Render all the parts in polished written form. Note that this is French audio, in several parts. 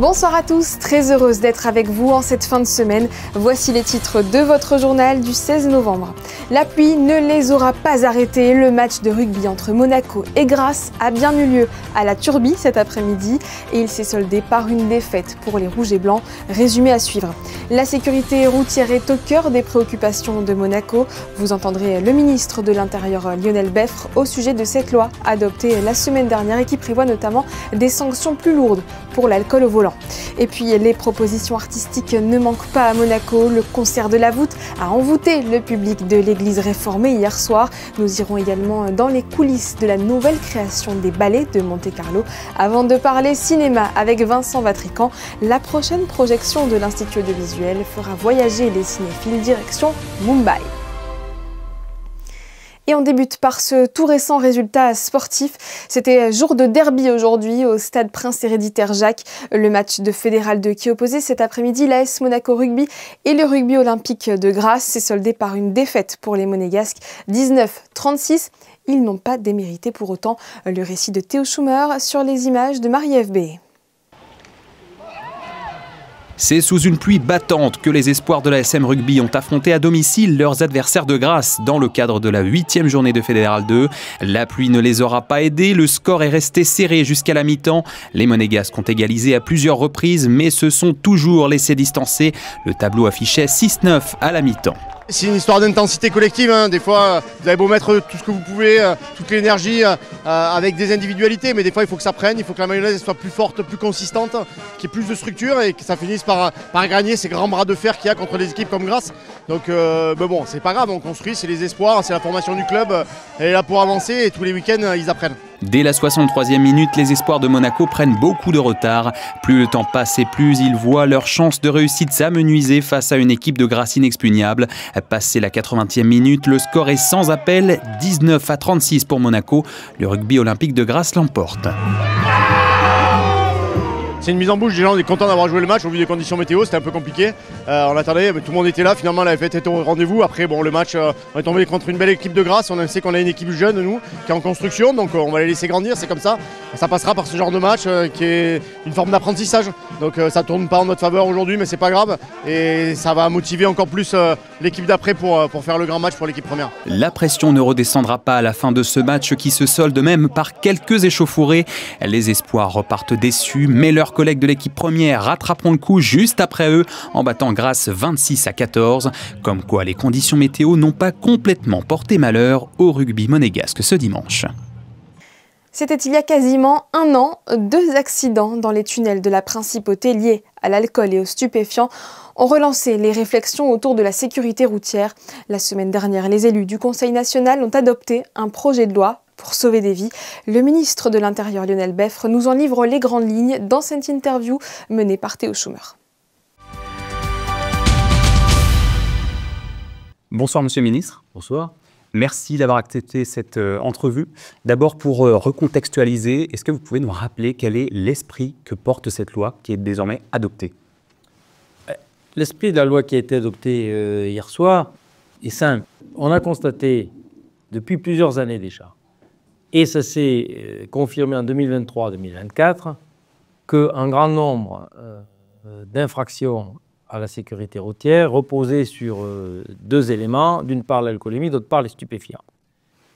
Bonsoir à tous, très heureuse d'être avec vous en cette fin de semaine. Voici les titres de votre journal du 16 novembre. La pluie ne les aura pas arrêtés. Le match de rugby entre Monaco et Grasse a bien eu lieu à la Turbie cet après-midi et il s'est soldé par une défaite pour les Rouges et Blancs. Résumé à suivre. La sécurité routière est au cœur des préoccupations de Monaco. Vous entendrez le ministre de l'Intérieur Lionel Beffre au sujet de cette loi adoptée la semaine dernière et qui prévoit notamment des sanctions plus lourdes pour l'alcool au volant. Et puis les propositions artistiques ne manquent pas à Monaco. Le concert de la voûte a envoûté le public de l'église réformée hier soir. Nous irons également dans les coulisses de la nouvelle création des ballets de Monte-Carlo. Avant de parler cinéma avec Vincent Vatrican, la prochaine projection de l'Institut audiovisuel fera voyager les cinéphiles direction Mumbai. Et on débute par ce tout récent résultat sportif. C'était jour de derby aujourd'hui au stade Prince Héréditaire Jacques. Le match de Fédéral 2 qui opposait cet après-midi l'AS Monaco Rugby et le rugby olympique de Grasse s'est soldé par une défaite pour les Monégasques, 19-36. Ils n'ont pas démérité pour autant. Le récit de Théo Schumer sur les images de Marie-Ève B. C'est sous une pluie battante que les espoirs de la SM Rugby ont affronté à domicile leurs adversaires de Grasse dans le cadre de la 8e journée de Fédéral 2. La pluie ne les aura pas aidés, le score est resté serré jusqu'à la mi-temps. Les Monégasques ont égalisé à plusieurs reprises mais se sont toujours laissés distancer. Le tableau affichait 6-9 à la mi-temps. C'est une histoire d'intensité collective, hein. Des fois vous avez beau mettre tout ce que vous pouvez, toute l'énergie avec des individualités, mais des fois il faut que ça prenne, il faut que la mayonnaise soit plus forte, plus consistante, qu'il y ait plus de structure et que ça finisse par gagner ces grands bras de fer qu'il y a contre des équipes comme Grasse. Donc mais bon, c'est pas grave, on construit, c'est les espoirs, c'est la formation du club, elle est là pour avancer et tous les week-ends ils apprennent. Dès la 63e minute, les espoirs de Monaco prennent beaucoup de retard. Plus le temps passe et plus ils voient leur chance de réussite s'amenuiser face à une équipe de Grasse inexpugnable. Passé la 80e minute, le score est sans appel, 19-36 pour Monaco. Le rugby olympique de Grasse l'emporte. C'est une mise en bouche, déjà on est content d'avoir joué le match au vu des conditions météo, c'était un peu compliqué. On attendait, mais tout le monde était là, finalement la fête était au rendez-vous. Après bon, le match, on est tombé contre une belle équipe de Grasse, on sait qu'on a une équipe jeune nous, qui est en construction, donc on va les laisser grandir, c'est comme ça. Ça passera par ce genre de match qui est une forme d'apprentissage. Donc ça ne tourne pas en notre faveur aujourd'hui, mais c'est pas grave. Et ça va motiver encore plus l'équipe d'après pour faire le grand match pour l'équipe première. La pression ne redescendra pas à la fin de ce match qui se solde même par quelques échauffourées. Les espoirs repartent déçus, mais leurs collègues de l'équipe première rattraperont le coup juste après eux en battant Grasse 26-14. Comme quoi les conditions météo n'ont pas complètement porté malheur au rugby monégasque ce dimanche. C'était il y a quasiment un an, 2 accidents dans les tunnels de la Principauté liés à l'alcool et aux stupéfiants ont relancé les réflexions autour de la sécurité routière. La semaine dernière, les élus du Conseil national ont adopté un projet de loi pour sauver des vies. Le ministre de l'Intérieur Lionel Beffre nous en livre les grandes lignes dans cette interview menée par Théo Schumer. Bonsoir Monsieur le Ministre. Bonsoir. Merci d'avoir accepté cette entrevue. D'abord pour recontextualiser, est-ce que vous pouvez nous rappeler quel est l'esprit que porte cette loi qui est désormais adoptée? L'esprit de la loi qui a été adoptée hier soir est simple. On a constaté depuis plusieurs années déjà, et ça s'est confirmé en 2023-2024, qu'un grand nombre d'infractions à la sécurité routière reposait sur 2 éléments, d'une part l'alcoolémie, d'autre part les stupéfiants.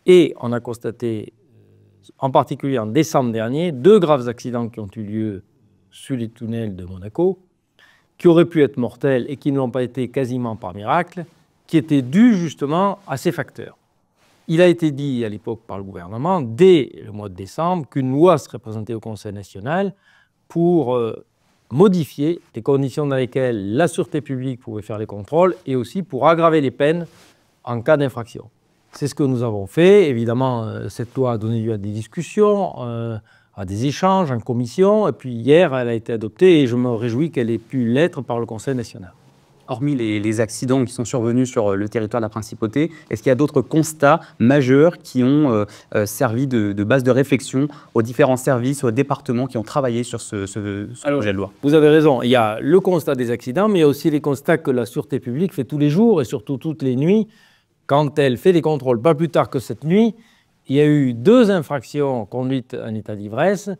Et on a constaté, en particulier en décembre dernier, 2 graves accidents qui ont eu lieu sous les tunnels de Monaco, qui auraient pu être mortels et qui ne l'ont pas été quasiment par miracle, qui étaient dus justement à ces facteurs. Il a été dit à l'époque par le gouvernement, dès le mois de décembre, qu'une loi serait présentée au Conseil national pour modifier les conditions dans lesquelles la sûreté publique pouvait faire les contrôles et aussi pour aggraver les peines en cas d'infraction. C'est ce que nous avons fait. Évidemment, cette loi a donné lieu à des discussions, à des échanges en commission. Et puis hier, elle a été adoptée et je me réjouis qu'elle ait pu l'être par le Conseil national. Hormis les accidents qui sont survenus sur le territoire de la Principauté, est-ce qu'il y a d'autres constats majeurs qui ont servi de base de réflexion aux différents services, aux départements qui ont travaillé sur ce projet de loi? Vous avez raison, il y a le constat des accidents, mais il y a aussi les constats que la sûreté publique fait tous les jours et surtout toutes les nuits quand elle fait des contrôles. Pas plus tard que cette nuit, il y a eu 2 infractions conduites en état d'ivresse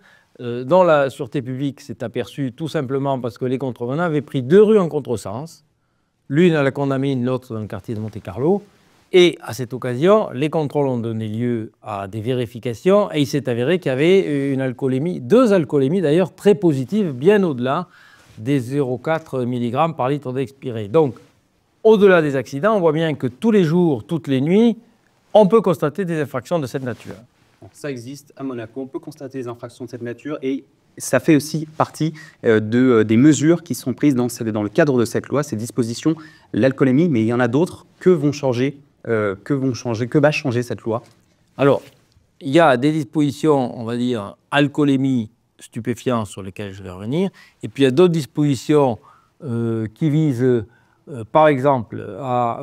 dont la sûreté publique s'est aperçue tout simplement parce que les contrevenants avaient pris 2 rues en contresens, l'une à la Condamine, l'autre dans le quartier de Monte-Carlo. Et à cette occasion, les contrôles ont donné lieu à des vérifications et il s'est avéré qu'il y avait une alcoolémie, 2 alcoolémies d'ailleurs très positives, bien au-delà des 0,4 mg par litre d'expiré. Donc, au-delà des accidents, on voit bien que tous les jours, toutes les nuits, on peut constater des infractions de cette nature. Ça existe à Monaco, on peut constater des infractions de cette nature et ça fait aussi partie des mesures qui sont prises dans le cadre de cette loi, ces dispositions, l'alcoolémie, mais il y en a d'autres. Que va changer cette loi? Alors, il y a des dispositions, on va dire, alcoolémie, stupéfiants sur lesquelles je vais revenir, et puis il y a d'autres dispositions qui visent, par exemple, à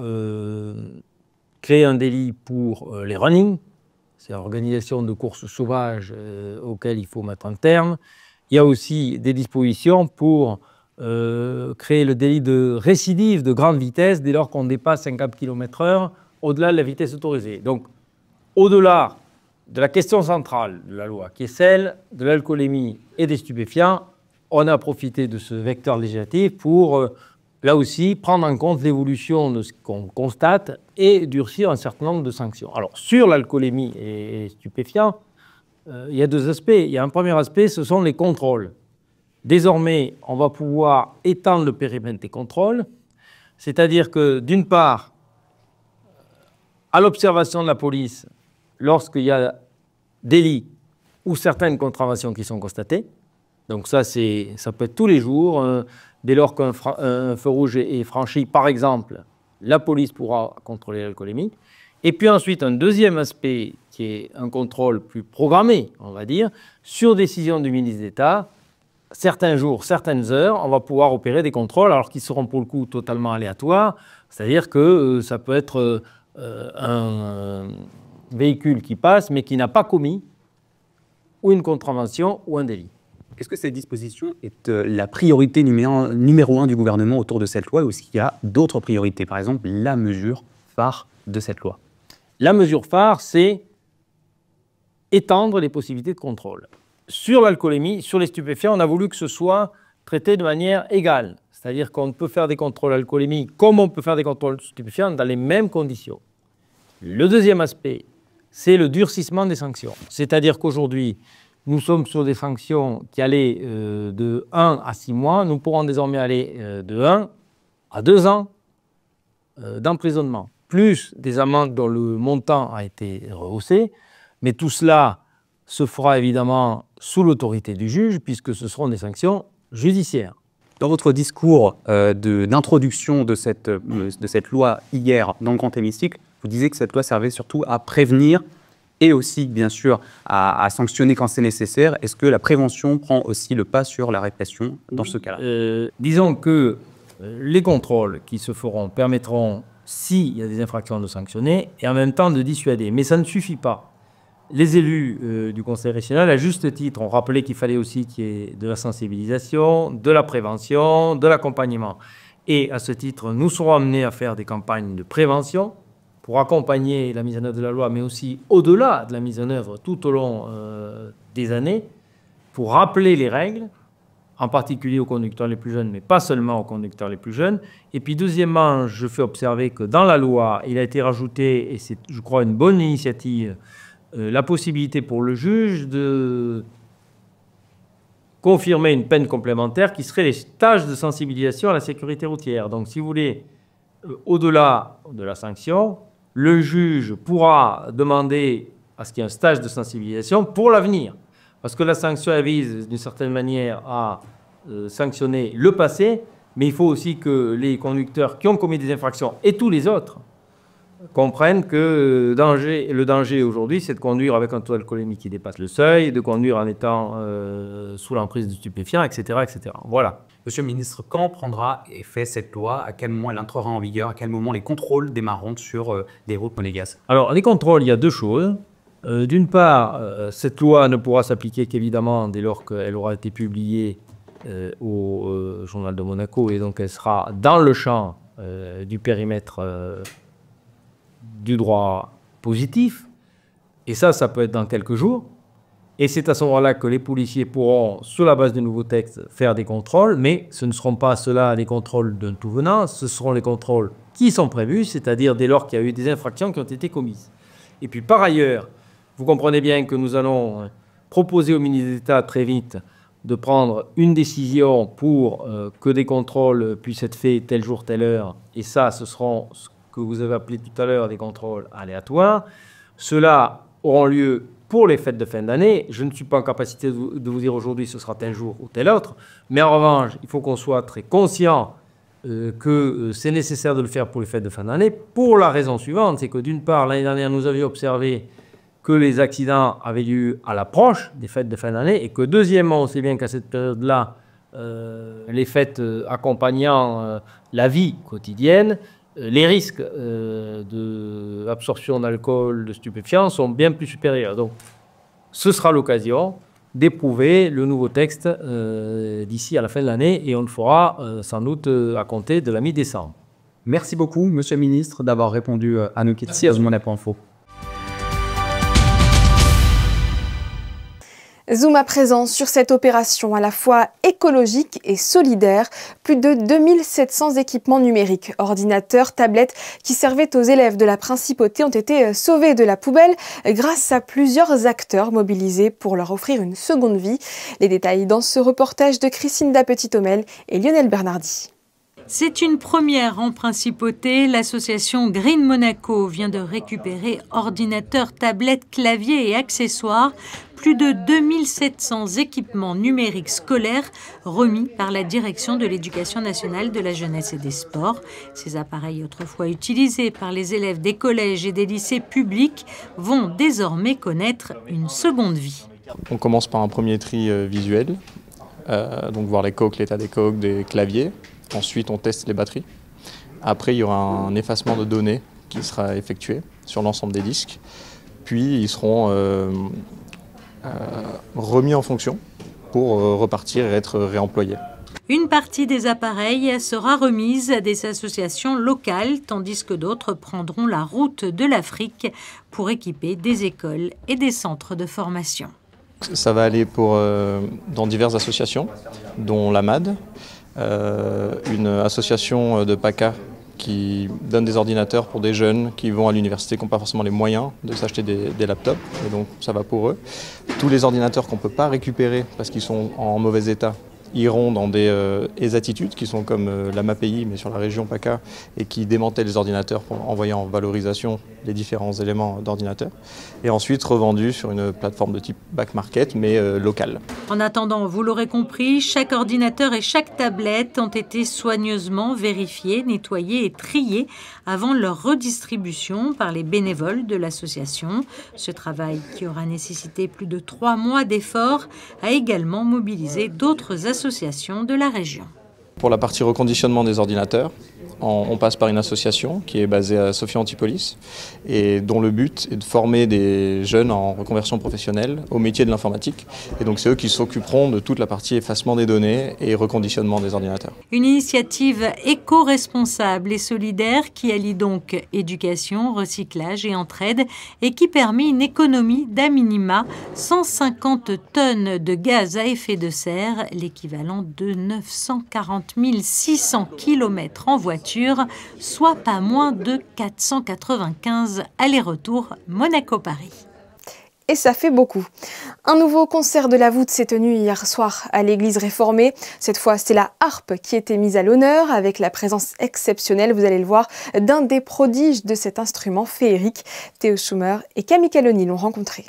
créer un délit pour les running, c'est l'organisation de courses sauvages auxquelles il faut mettre un terme. Il y a aussi des dispositions pour créer le délit de récidive de grande vitesse dès lors qu'on dépasse 50 km/h au-delà de la vitesse autorisée. Donc, au-delà de la question centrale de la loi, qui est celle de l'alcoolémie et des stupéfiants, on a profité de ce vecteur législatif pour, là aussi, prendre en compte l'évolution de ce qu'on constate et durcir un certain nombre de sanctions. Alors, sur l'alcoolémie et les stupéfiants, il y a 2 aspects. Il y a un premier aspect, ce sont les contrôles. Désormais, on va pouvoir étendre le périmètre des contrôles, c'est-à-dire que, d'une part, à l'observation de la police, lorsqu'il y a délit ou certaines contraventions qui sont constatées, donc ça peut être tous les jours, dès lors qu'un feu rouge est franchi, par exemple, la police pourra contrôler l'alcoolémie. Et puis ensuite, un deuxième aspect qui est un contrôle plus programmé, on va dire, sur décision du ministre d'État, certains jours, certaines heures, on va pouvoir opérer des contrôles, alors qu'ils seront pour le coup totalement aléatoires, c'est-à-dire que ça peut être un véhicule qui passe, mais qui n'a pas commis ou une contravention ou un délit. Est-ce que cette disposition est la priorité numéro 1 du gouvernement autour de cette loi ou est-ce qu'il y a d'autres priorités? Par exemple, la mesure phare de cette loi? La mesure phare, c'est étendre les possibilités de contrôle. Sur l'alcoolémie, sur les stupéfiants, on a voulu que ce soit traité de manière égale. C'est-à-dire qu'on peut faire des contrôles alcoolémie comme on peut faire des contrôles stupéfiants dans les mêmes conditions. Le deuxième aspect, c'est le durcissement des sanctions. C'est-à-dire qu'aujourd'hui, nous sommes sur des sanctions qui allaient de 1 à 6 mois. Nous pourrons désormais aller de 1 à 2 ans d'emprisonnement, plus des amendes dont le montant a été rehaussé. Mais tout cela se fera évidemment sous l'autorité du juge, puisque ce seront des sanctions judiciaires. Dans votre discours d'introduction de cette loi hier dans le grand hémicycle, vous disiez que cette loi servait surtout à prévenir et aussi, bien sûr, à sanctionner quand c'est nécessaire. Est-ce que la prévention prend aussi le pas sur la répression dans ce cas-là? Disons que les contrôles qui se feront permettront, s'il y a des infractions, de sanctionner et en même temps de dissuader. Mais ça ne suffit pas. Les élus du Conseil régional, à juste titre, ont rappelé qu'il fallait aussi qu'il y ait de la sensibilisation, de la prévention, de l'accompagnement. Et à ce titre, nous serons amenés à faire des campagnes de prévention pour accompagner la mise en œuvre de la loi, mais aussi au-delà de la mise en œuvre tout au long des années, pour rappeler les règles, en particulier aux conducteurs les plus jeunes, mais pas seulement aux conducteurs les plus jeunes. Et puis deuxièmement, je fais observer que dans la loi, il a été rajouté, et c'est, je crois, une bonne initiative, la possibilité pour le juge de confirmer une peine complémentaire qui serait les stages de sensibilisation à la sécurité routière. Donc, si vous voulez, au-delà de la sanction, le juge pourra demander à ce qu'il y ait un stage de sensibilisation pour l'avenir. Parce que la sanction, elle vise d'une certaine manière à sanctionner le passé, mais il faut aussi que les conducteurs qui ont commis des infractions et tous les autres comprennent que le danger aujourd'hui, c'est de conduire avec un taux d'alcoolémie qui dépasse le seuil, de conduire en étant sous l'emprise de stupéfiants, etc., etc. Voilà. Monsieur le ministre, quand prendra effet cette loi? À quel moment elle entrera en vigueur? À quel moment les contrôles démarreront sur des routes monégasques? Alors, les contrôles, il y a 2 choses. D'une part, cette loi ne pourra s'appliquer qu'évidemment dès lors qu'elle aura été publiée au Journal de Monaco, et donc elle sera dans le champ du périmètre du droit positif. Et ça peut être dans quelques jours. Et c'est à ce moment-là que les policiers pourront, sur la base du nouveau texte, faire des contrôles, mais ce ne seront pas ceux-là les contrôles d'un tout venant, ce seront les contrôles qui sont prévus, c'est-à-dire dès lors qu'il y a eu des infractions qui ont été commises. Et puis par ailleurs, vous comprenez bien que nous allons proposer au ministre d'État très vite de prendre une décision pour que des contrôles puissent être faits tel jour, telle heure. Et ça, ce seront ce que vous avez appelé tout à l'heure des contrôles aléatoires. Ceux-là auront lieu pour les fêtes de fin d'année. Je ne suis pas en capacité de vous dire aujourd'hui ce sera tel jour ou tel autre. Mais en revanche, il faut qu'on soit très conscient que c'est nécessaire de le faire pour les fêtes de fin d'année pour la raison suivante, c'est que d'une part, l'année dernière, nous avions observé que les accidents avaient lieu à l'approche des fêtes de fin d'année et que deuxièmement, on sait bien qu'à cette période-là, les fêtes accompagnant la vie quotidienne, les risques d'absorption d'alcool, de stupéfiants sont bien plus supérieurs. Donc, ce sera l'occasion d'éprouver le nouveau texte d'ici à la fin de l'année et on le fera sans doute à compter de la mi-décembre. Merci beaucoup, Monsieur le Ministre, d'avoir répondu à nos questions sur Monep.info. Zoom à présent sur cette opération à la fois écologique et solidaire. Plus de 2700 équipements numériques, ordinateurs, tablettes qui servaient aux élèves de la Principauté ont été sauvés de la poubelle grâce à plusieurs acteurs mobilisés pour leur offrir une seconde vie. Les détails dans ce reportage de Christine Petit-Homel et Lionel Bernardi. C'est une première en Principauté. L'association Green Monaco vient de récupérer ordinateurs, tablettes, claviers et accessoires. Plus de 2700 équipements numériques scolaires remis par la Direction de l'Éducation nationale, de la jeunesse et des sports. Ces appareils autrefois utilisés par les élèves des collèges et des lycées publics vont désormais connaître une seconde vie. On commence par un premier tri visuel, donc voir les coques, l'état des coques, des claviers. Ensuite, on teste les batteries. Après, il y aura un effacement de données qui sera effectué sur l'ensemble des disques. Puis, ils seront remis en fonction pour repartir et être réemployés. Une partie des appareils sera remise à des associations locales, tandis que d'autres prendront la route de l'Afrique pour équiper des écoles et des centres de formation. Ça va aller dans diverses associations, dont l'AMAD, une association de PACA qui donne des ordinateurs pour des jeunes qui vont à l'université, qui n'ont pas forcément les moyens de s'acheter des laptops, et donc ça va pour eux. Tous les ordinateurs qu'on ne peut pas récupérer parce qu'ils sont en mauvais état iront dans des attitudes qui sont comme la MAPI, mais sur la région PACA, et qui démantèlent les ordinateurs pour envoyer en valorisation les différents éléments d'ordinateur, et ensuite revendus sur une plateforme de type back market, mais locale. En attendant, vous l'aurez compris, chaque ordinateur et chaque tablette ont été soigneusement vérifiés, nettoyés et triés avant leur redistribution par les bénévoles de l'association. Ce travail, qui aura nécessité plus de 3 mois d'efforts, a également mobilisé d'autres associations de la région. Pour la partie reconditionnement des ordinateurs, on passe par une association qui est basée à Sophia Antipolis et dont le but est de former des jeunes en reconversion professionnelle au métier de l'informatique. Et donc c'est eux qui s'occuperont de toute la partie effacement des données et reconditionnement des ordinateurs. Une initiative éco-responsable et solidaire qui allie donc éducation, recyclage et entraide et qui permet une économie d'à minima 150 tonnes de gaz à effet de serre, l'équivalent de 940 600 km en voiture, soit pas moins de 495 allers-retours Monaco-Paris. Et ça fait beaucoup. Un nouveau concert de la voûte s'est tenu hier soir à l'église réformée. Cette fois, c'est la harpe qui était mise à l'honneur avec la présence exceptionnelle, vous allez le voir, d'un des prodiges de cet instrument féerique. Théo Schumer et Camille Caloni l'ont rencontré.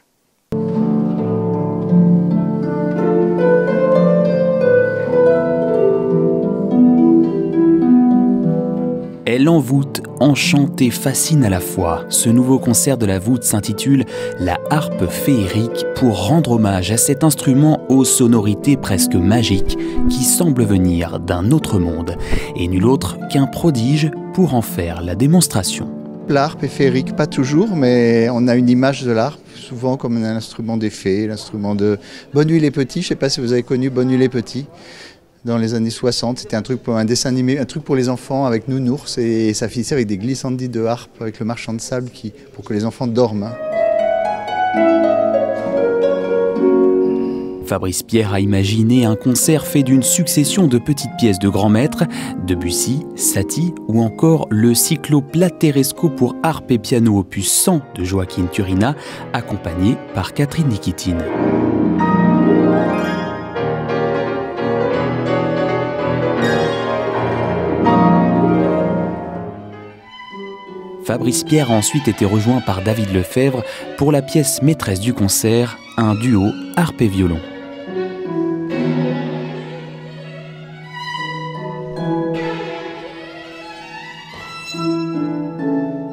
Elle envoûte, enchante et fascine à la fois. Ce nouveau concert de la voûte s'intitule « La harpe féerique » pour rendre hommage à cet instrument aux sonorités presque magiques qui semble venir d'un autre monde et nul autre qu'un prodige pour en faire la démonstration. La harpe est féerique, pas toujours, mais on a une image de l'harpe, souvent comme un instrument des fées, l'instrument de Bonne Nuit les Petits. Je ne sais pas si vous avez connu Bonne Nuit les Petits. Dans les années 60, c'était un truc pour un dessin animé, un truc pour les enfants avec nounours, et ça finissait avec des glissandis de harpe avec le marchand de sable pour que les enfants dorment. Fabrice Pierre a imaginé un concert fait d'une succession de petites pièces de grands maîtres, Debussy, Satie ou encore le Ciclo Plateresco pour harpe et piano opus 100 de Joaquin Turina, accompagné par Catherine Nikitine. Fabrice Pierre a ensuite été rejoint par David Lefebvre pour la pièce maîtresse du concert, un duo harpe et violon.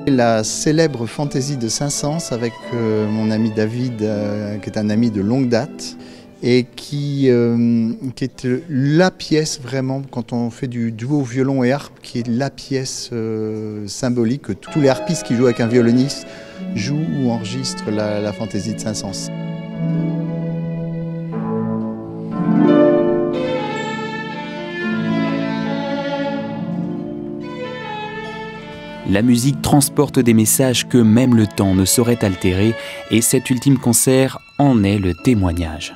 La célèbre fantaisie de Saint-Saëns avec mon ami David, qui est un ami de longue date, et qui est la pièce vraiment, quand on fait du duo violon et harpe, qui est la pièce symbolique que tous les harpistes qui jouent avec un violoniste jouent ou enregistrent la fantaisie de Saint-Saëns. La musique transporte des messages que même le temps ne saurait altérer, et cet ultime concert en est le témoignage.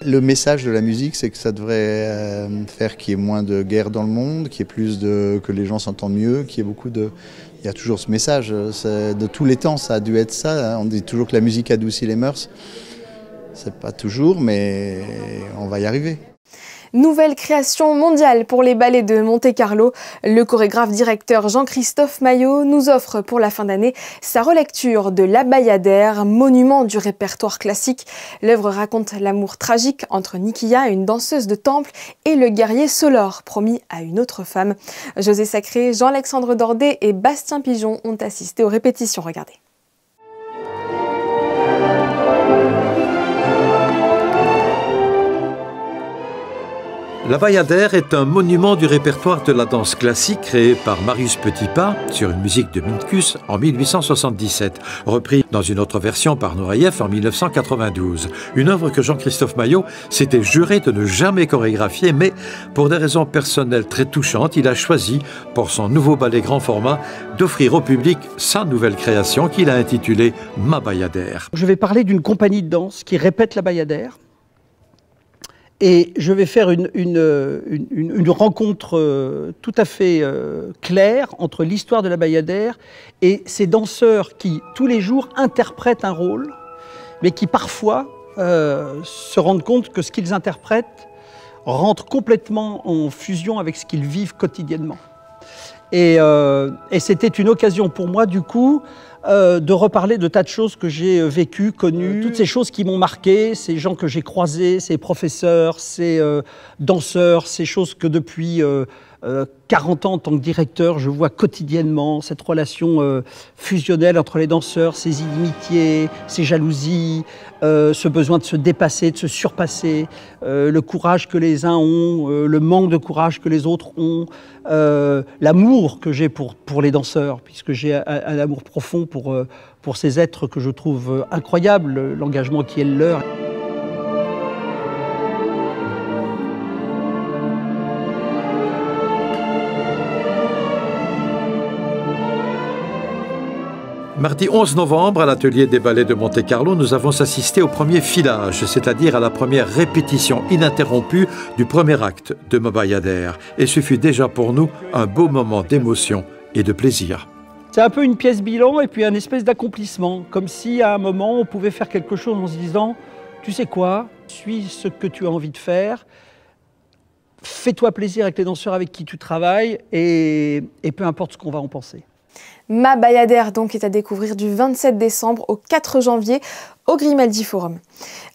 Le message de la musique, c'est que ça devrait faire qu'il y ait moins de guerre dans le monde, qu'il y ait que les gens s'entendent mieux, qu'il y ait beaucoup de... Il y a toujours ce message, de tous les temps, ça a dû être ça. On dit toujours que la musique adoucit les mœurs. C'est pas toujours, mais on va y arriver. Nouvelle création mondiale pour les ballets de Monte-Carlo. Le chorégraphe-directeur Jean-Christophe Maillot nous offre pour la fin d'année sa relecture de La Bayadère, monument du répertoire classique. L'œuvre raconte l'amour tragique entre Nikia, une danseuse de temple, et le guerrier Solor, promis à une autre femme. José Sacré, Jean-Alexandre Dordet et Bastien Pigeon ont assisté aux répétitions. Regardez. La Bayadère est un monument du répertoire de la danse classique créé par Marius Petipa sur une musique de Minkus en 1877, repris dans une autre version par Nureyev en 1992. Une œuvre que Jean-Christophe Maillot s'était juré de ne jamais chorégraphier, mais pour des raisons personnelles très touchantes, il a choisi, pour son nouveau ballet grand format, d'offrir au public sa nouvelle création qu'il a intitulée Ma Bayadère. Je vais parler d'une compagnie de danse qui répète la Bayadère. Et je vais faire une rencontre tout à fait claire entre l'histoire de la Bayadère et ces danseurs qui, tous les jours, interprètent un rôle, mais qui parfois se rendent compte que ce qu'ils interprètent rentre complètement en fusion avec ce qu'ils vivent quotidiennement. Et c'était une occasion pour moi, du coup, de reparler de tas de choses que j'ai vécues, connues, toutes ces choses qui m'ont marqué, ces gens que j'ai croisés, ces professeurs, ces danseurs, ces choses que depuis 40 ans en tant que directeur, je vois quotidiennement, cette relation fusionnelle entre les danseurs, ces inimitiés, ces jalousies, ce besoin de se dépasser, de se surpasser, le courage que les uns ont, le manque de courage que les autres ont, l'amour que j'ai pour les danseurs, puisque j'ai un amour profond pour ces êtres que je trouve incroyables, l'engagement qui est le leur. Mardi 11 novembre, à l'atelier des ballets de Monte-Carlo, nous avons assisté au premier filage, c'est-à-dire à la première répétition ininterrompue du premier acte de Ma Bayadère. Et ce fut déjà pour nous un beau moment d'émotion et de plaisir. C'est un peu une pièce bilan et puis un espèce d'accomplissement, comme si à un moment on pouvait faire quelque chose en se disant « Tu sais quoi, suis ce que tu as envie de faire, fais-toi plaisir avec les danseurs avec qui tu travailles et peu importe ce qu'on va en penser ». Ma Bayadère donc est à découvrir du 27 décembre au 4 janvier au Grimaldi Forum.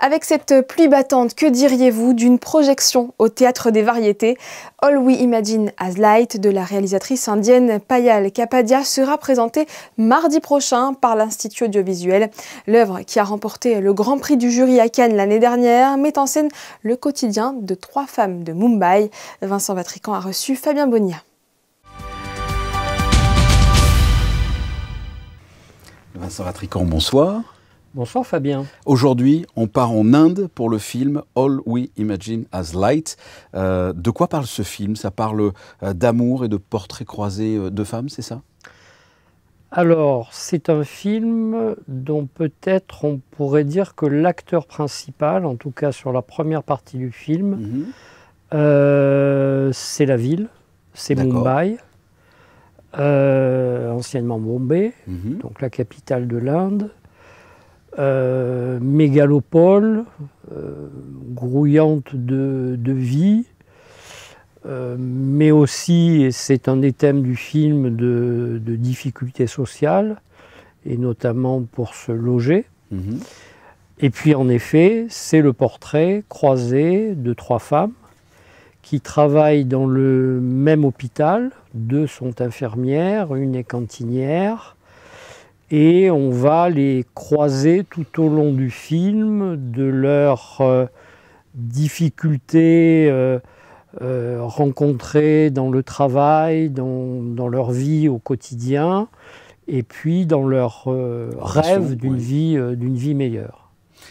Avec cette pluie battante, que diriez-vous d'une projection au Théâtre des Variétés? All We Imagine As Light de la réalisatrice indienne Payal Kapadia sera présentée mardi prochain par l'Institut audiovisuel. L'œuvre, qui a remporté le Grand Prix du jury à Cannes l'année dernière, met en scène le quotidien de 3 femmes de Mumbai. Vincent Vatrican a reçu Fabien Bonilla. Vincent Vatrican, bonsoir. Bonsoir Fabien. Aujourd'hui, on part en Inde pour le film All We Imagine As Light. De quoi parle ce film? Ça parle d'amour et de portraits croisés de femmes, c'est ça? Alors, c'est un film dont peut-être on pourrait dire que l'acteur principal, en tout cas sur la première partie du film, c'est la ville, c'est Mumbai, anciennement Bombay, donc la capitale de l'Inde. Mégalopole, grouillante de vie, mais aussi, et c'est un des thèmes du film, de difficultés sociales, et notamment pour se loger. Et puis en effet, c'est le portrait croisé de 3 femmes qui travaillent dans le même hôpital. 2 sont infirmières, une est cantinière. Et on va les croiser tout au long du film, de leurs difficultés rencontrées dans le travail, dans leur vie au quotidien, et puis dans leur rêve d'une vie meilleure.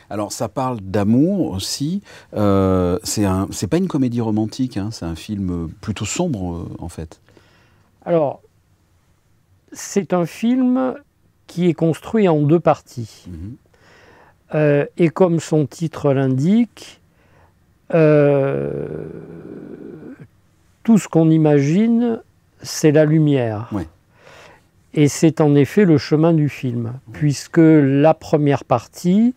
Alors ça parle d'amour aussi, c'est pas une comédie romantique, hein, c'est un film plutôt sombre en fait. Alors, c'est un film qui est construit en 2 parties. Et comme son titre l'indique, tout ce qu'on imagine, c'est la lumière. Et c'est en effet le chemin du film, puisque la première partie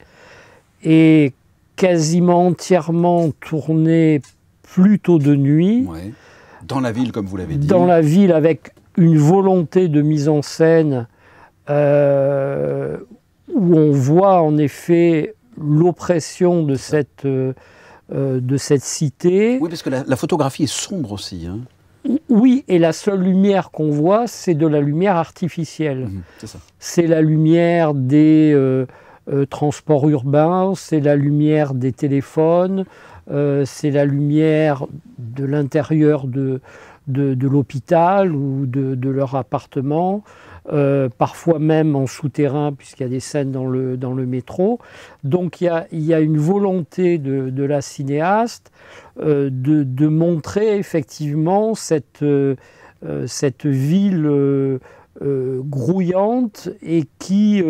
est quasiment entièrement tournée plutôt de nuit. Dans la ville, comme vous l'avez dit. Dans la ville, avec une volonté de mise en scène où on voit en effet l'oppression de cette cité. Oui, parce que la photographie est sombre aussi. Hein. Oui, et la seule lumière qu'on voit, c'est de la lumière artificielle. C'est ça. C'est la lumière des transports urbains, c'est la lumière des téléphones, c'est la lumière de l'intérieur de l'hôpital ou de leur appartement. Parfois même en souterrain, puisqu'il y a des scènes dans le métro. Donc il y a une volonté de la cinéaste de montrer effectivement cette ville grouillante et qui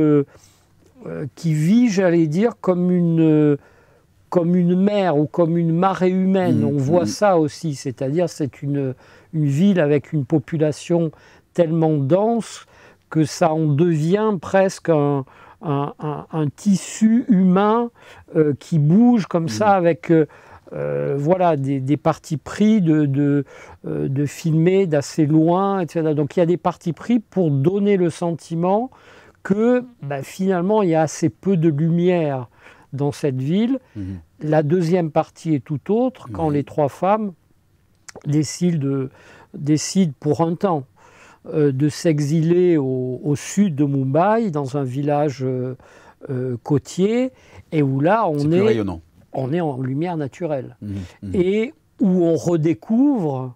vit, j'allais dire, comme une mer ou comme une marée humaine. On voit ça aussi, c'est-à-dire c'est une ville avec une population tellement dense que ça en devient presque un tissu humain qui bouge comme ça avec voilà, des partis pris de filmer d'assez loin, etc. Donc il y a des partis pris pour donner le sentiment que finalement il y a assez peu de lumière dans cette ville. La deuxième partie est tout autre, quand les 3 femmes décident pour un temps de s'exiler au sud de Mumbai, dans un village côtier, et où là on est en lumière naturelle. Et où on redécouvre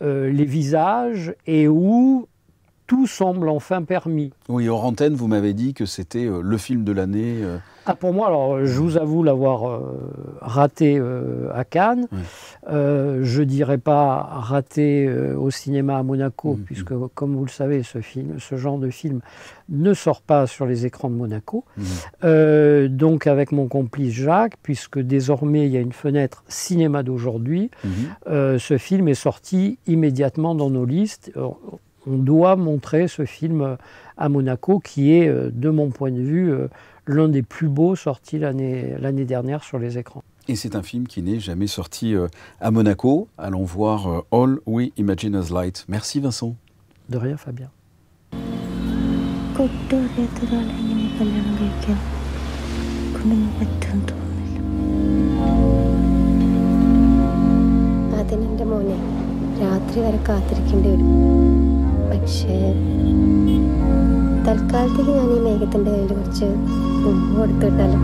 les visages et où tout semble enfin permis. Oui, hors antenne, vous m'avez dit que c'était le film de l'année. Pour moi, alors je vous avoue l'avoir raté à Cannes. Je ne dirais pas raté au cinéma à Monaco, puisque comme vous le savez, ce genre de film ne sort pas sur les écrans de Monaco. Donc avec mon complice Jacques, puisque désormais il y a une fenêtre cinéma d'aujourd'hui, ce film est sorti immédiatement dans nos listes. On doit montrer ce film à Monaco, qui est, de mon point de vue, l'un des plus beaux sortis l'année dernière sur les écrans. Et c'est un film qui n'est jamais sorti à Monaco. Allons voir All We Imagine as Light. Merci Vincent. De rien Fabien. പക്ഷേ തൽക്കാലത്തേക്ക് ഞാൻ ഈ മേഘത്തിൻ്റെ കയ്യിൽ കുറച്ച് ഉമ്മ കൊടുത്തിട്ടാലോ.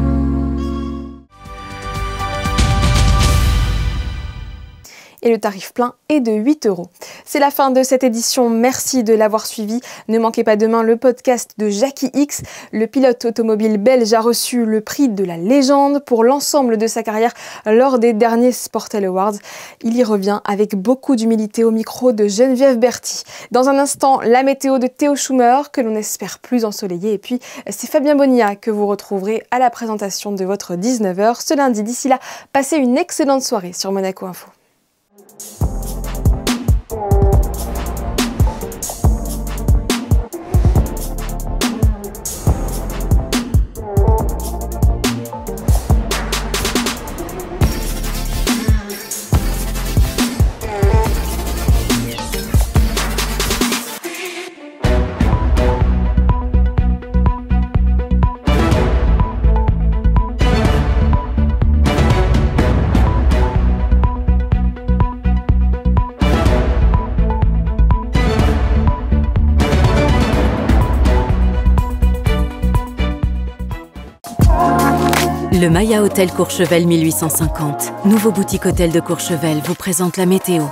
Et le tarif plein est de 8 €. C'est la fin de cette édition, merci de l'avoir suivi. Ne manquez pas demain le podcast de Jackie X. Le pilote automobile belge a reçu le prix de la légende pour l'ensemble de sa carrière lors des derniers Sportel Awards. Il y revient avec beaucoup d'humilité au micro de Geneviève Berthy. Dans un instant, la météo de Théo Schumer, que l'on espère plus ensoleillée. Et puis, c'est Fabien Bonilla que vous retrouverez à la présentation de votre 19h ce lundi. D'ici là, passez une excellente soirée sur Monaco Info. Le Maya Hôtel Courchevel 1850, nouveau boutique hôtel de Courchevel, vous présente la météo.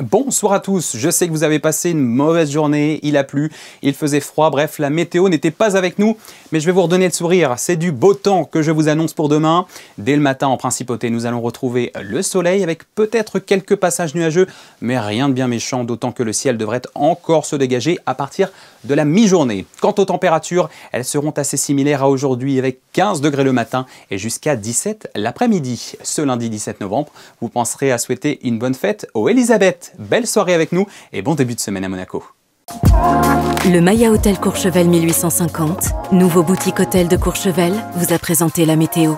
Bonsoir à tous, je sais que vous avez passé une mauvaise journée, il a plu, il faisait froid, bref, la météo n'était pas avec nous, mais je vais vous redonner le sourire, c'est du beau temps que je vous annonce pour demain. Dès le matin en Principauté, nous allons retrouver le soleil avec peut-être quelques passages nuageux, mais rien de bien méchant, d'autant que le ciel devrait encore se dégager à partir de la mi-journée. Quant aux températures, elles seront assez similaires à aujourd'hui avec 15 degrés le matin et jusqu'à 17 l'après-midi. Ce lundi 17 novembre, vous penserez à souhaiter une bonne fête aux Elisabeth. Belle soirée avec nous et bon début de semaine à Monaco. Le Maya Hôtel Courchevel 1850, nouveau boutique hôtel de Courchevel, vous a présenté la météo.